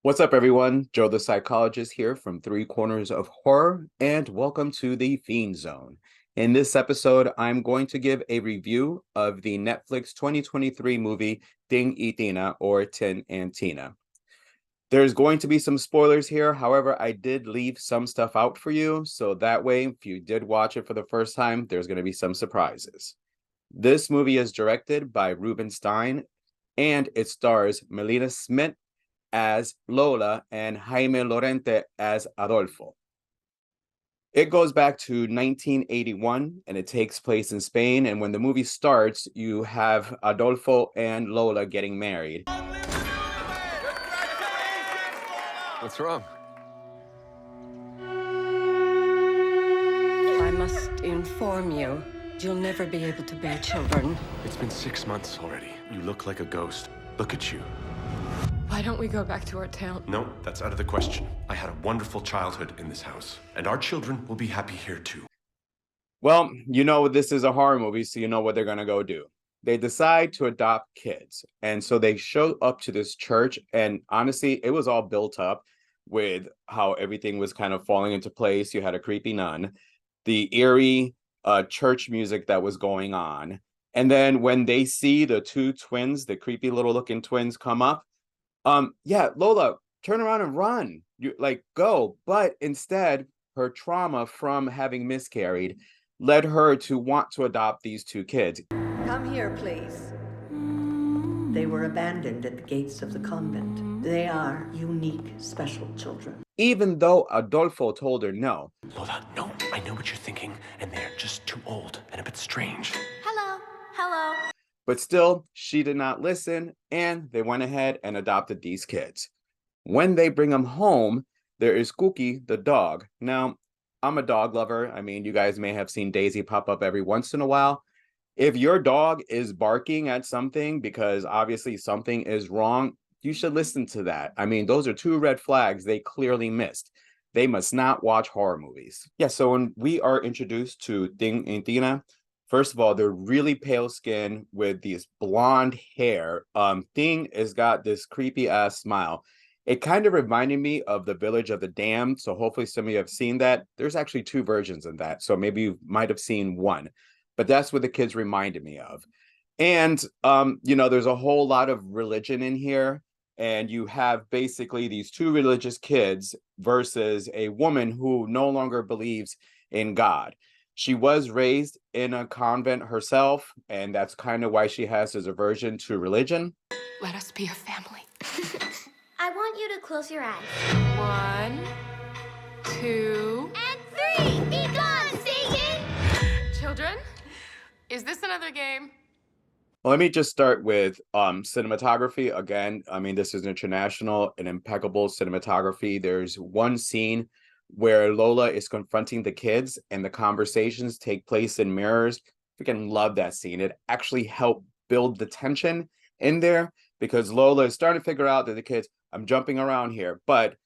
What's up, everyone? Joe the Psychologist here from Three Corners of Horror, and welcome to the Fiend Zone. In this episode, I'm going to give a review of the Netflix 2023 movie Ting&tina or Tin&tina. There's going to be some spoilers here. However, I did leave some stuff out for you, so that way, if you did watch it for the first time, there's going to be some surprises. This movie is directed by Ruben Stein, and it stars Melina Smith as Lola and Jaime Lorente as Adolfo. It goes back to 1981 and it takes place in Spain. And when the movie starts, you have Adolfo and Lola getting married. What's wrong? I must inform you, you'll never be able to bear children. It's been 6 months already. You look like a ghost. Look at you. Why don't we go back to our town? No, that's out of the question. I had a wonderful childhood in this house, and our children will be happy here too. Well, you know, this is a horror movie, so you know what they're going to go do. They decide to adopt kids. And so they show up to this church. And honestly, it was all built up with how everything was kind of falling into place. You had a creepy nun, the eerie church music that was going on. And then when they see the two twins, the creepy little looking twins come up, yeah, Lola, turn around and run. You like go. But instead, her trauma from having miscarried led her to want to adopt these two kids. Come here, please. They were abandoned at the gates of the convent. They are unique, special children. Even though Adolfo told her no. Lola, no, I know what you're thinking, and they're just too old and a bit strange. Hello. But still, she did not listen, and they went ahead and adopted these kids. When they bring them home, there is Cookie, the dog. Now, I'm a dog lover. I mean, you guys may have seen Daisy pop up every once in a while. If your dog is barking at something because obviously something is wrong, you should listen to that. I mean, those are two red flags they clearly missed. They must not watch horror movies. Yeah, so when we are introduced to Ting&tina, first of all, they're really pale skin with these blonde hair. Ting has got this creepy ass smile. It kind of reminded me of The Village of the Damned. So hopefully some of you have seen that. There's actually two versions of that. So maybe you might have seen one, but that's what the kids reminded me of. And, you know, there's a whole lot of religion in here. And you have basically these two religious kids versus a woman who no longer believes in God. She was raised in a convent herself, and that's kind of why she has this aversion to religion. Let us be a family. I want you to close your eyes. 1, 2, And 3! Be gone, Satan! children? Is this another game? Well, let me just start with cinematography. Again, I mean, this is international and impeccable cinematography. There's one scene where Lola is confronting the kids and the conversations take place in mirrors. Freaking love that scene. It actually helped build the tension in there because Lola is starting to figure out that the kids, I'm jumping around here. But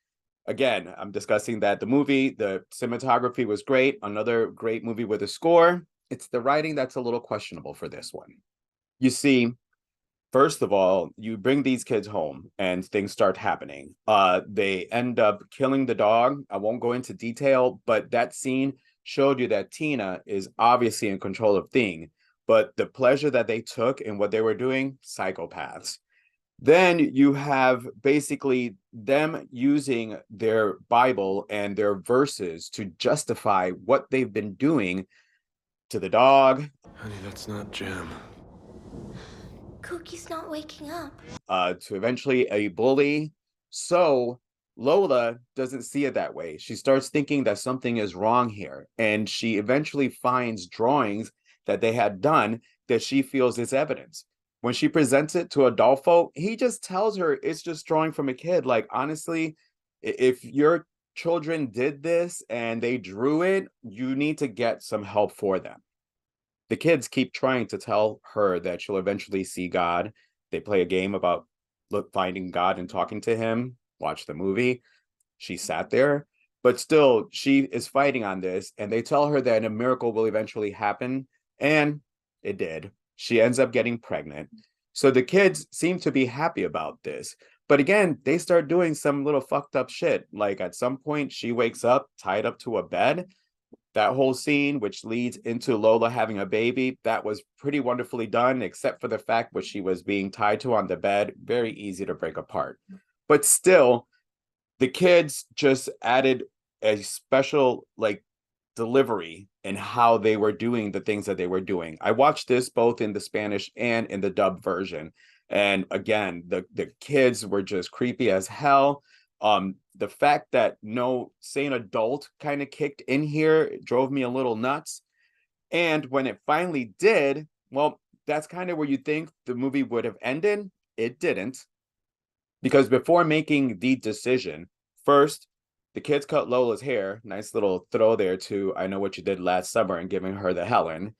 again, I'm discussing that the movie, the cinematography was great. Another great movie with a score. It's the writing that's a little questionable for this one. You see, first of all, you bring these kids home and things start happening. They end up killing the dog. I won't go into detail, but that scene showed you that Tina is obviously in control of Thing, but the pleasure that they took in what they were doing, psychopaths. Then you have basically them using their Bible and their verses to justify what they've been doing to the dog. Honey, that's not jam. Cookie's not waking up. To eventually a bully. So Lola doesn't see it that way. She starts thinking that something is wrong here. And she eventually finds drawings that they had done that she feels is evidence. When she presents it to Adolfo, he just tells her it's just drawing from a kid. Like, honestly, if your children did this and they drew it, you need to get some help for them. The kids keep trying to tell her that she'll eventually see God. They play a game about finding God and talking to him. Watch the movie. She sat there, but still she is fighting on this. And they tell her that a miracle will eventually happen. And it did. She ends up getting pregnant. So the kids seem to be happy about this. But again, they start doing some little fucked up shit. Like at some point, she wakes up tied up to a bed. That whole scene, which leads into Lola having a baby, that was pretty wonderfully done, except for the fact what she was being tied to on the bed. Very easy to break apart. But still, the kids just added a special like delivery in how they were doing the things that they were doing. I watched this both in the Spanish and in the dub version. And again, the kids were just creepy as hell. The fact that no sane adult kind of kicked in here drove me a little nuts. And when it finally did, well, that's kind of where you think the movie would have ended. It didn't. Because before making the decision, first, the kids cut Lola's hair. Nice little throw there to I Know What You Did Last Summer and giving her the Helen.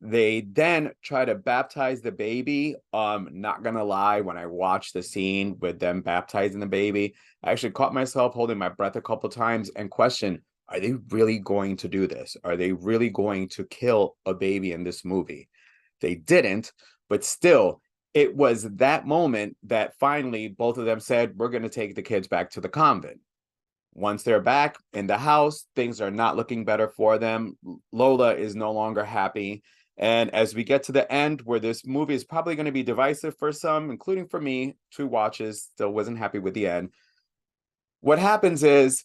They then try to baptize the baby. Not gonna lie, when I watched the scene with them baptizing the baby, I actually caught myself holding my breath a couple times and questioned, are they really going to do this? Are they really going to kill a baby in this movie? They didn't, but still, it was that moment that finally both of them said, we're going to take the kids back to the convent. Once they're back in the house, things are not looking better for them. Lola is no longer happy. And as we get to the end, where this movie is probably going to be divisive for some, including for me, 2 watches, still wasn't happy with the end. What happens is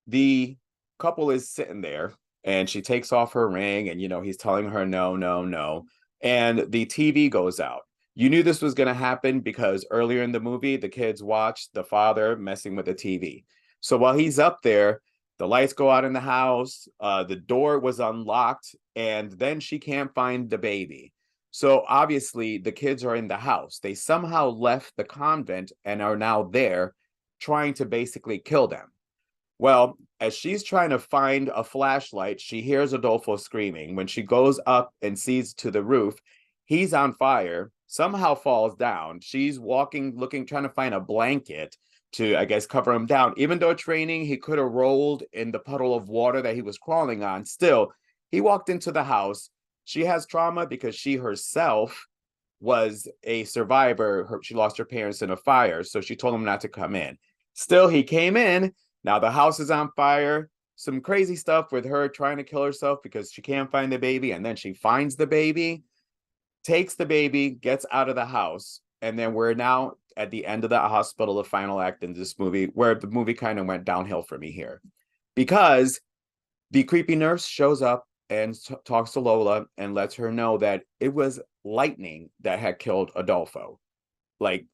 the couple is sitting there and she takes off her ring and, he's telling her no, no, no. And the TV goes out. You knew this was going to happen because earlier in the movie, the kids watched the father messing with the TV. So while he's up there, the lights go out in the house, the door was unlocked, and then she can't find the baby. So obviously the kids are in the house. They somehow left the convent and are now there trying to basically kill them. Well, as she's trying to find a flashlight, she hears Adolfo screaming. When she goes up and sees to the roof, he's on fire, somehow falls down. She's walking, looking, trying to find a blanket to, I guess, cover him down. Even though training, he could have rolled in the puddle of water that he was crawling on. Still, he walked into the house. She has trauma because she herself was a survivor. She lost her parents in a fire, so she told him not to come in. Still, he came in. Now the house is on fire. Some crazy stuff with her trying to kill herself because she can't find the baby, and then she finds the baby, takes the baby, gets out of the house, and then we're now at the end of the hospital, the final act in this movie, where the movie kind of went downhill for me here. Because the creepy nurse shows up and talks to Lola and lets her know that it was lightning that had killed Adolfo. Like,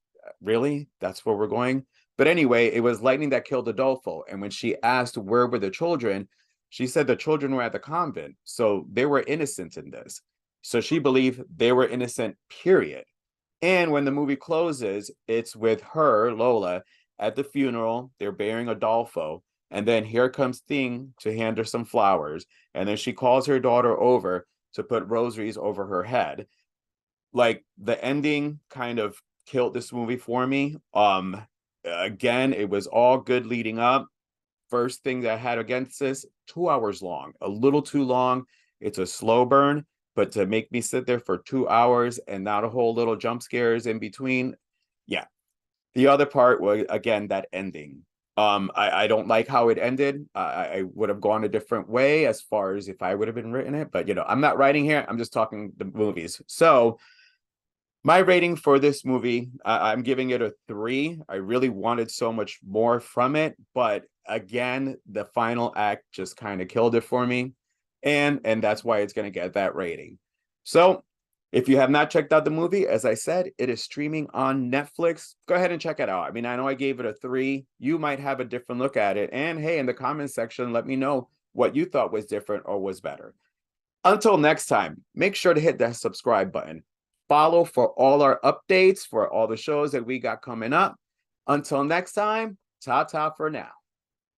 really? That's where we're going? But anyway, it was lightning that killed Adolfo. And when she asked where were the children, she said the children were at the convent. So they were innocent in this. So she believed they were innocent, period. And when the movie closes, it's with her, Lola, at the funeral. They're burying Adolfo. And then here comes Thing to hand her some flowers. And then she calls her daughter over to put rosaries over her head. Like, the ending kind of killed this movie for me. Again, it was all good leading up. First thing that I had against this, 2 hours long, a little too long. It's a slow burn, but to make me sit there for 2 hours and not a whole little jump scares in between. Yeah. The other part was, again, that ending. I don't like how it ended. I would have gone a different way as far as if I would have been written it, but I'm not writing here. I'm just talking the movies. So my rating for this movie, I'm giving it a 3. I really wanted so much more from it, but again, the final act just kind of killed it for me, and that's why it's going to get that rating. So if you have not checked out the movie, as I said, it is streaming on Netflix. Go ahead and check it out. I mean, I know I gave it a 3. You might have a different look at it, and hey, in the comments section, let me know what you thought was different or was better. Until next time, make sure to hit that subscribe button. Follow for all our updates for all the shows that we got coming up. Until next time, ta-ta for now.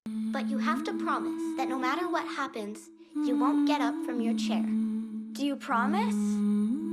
But you have to promise that no matter what happens, you won't get up from your chair. Do you promise?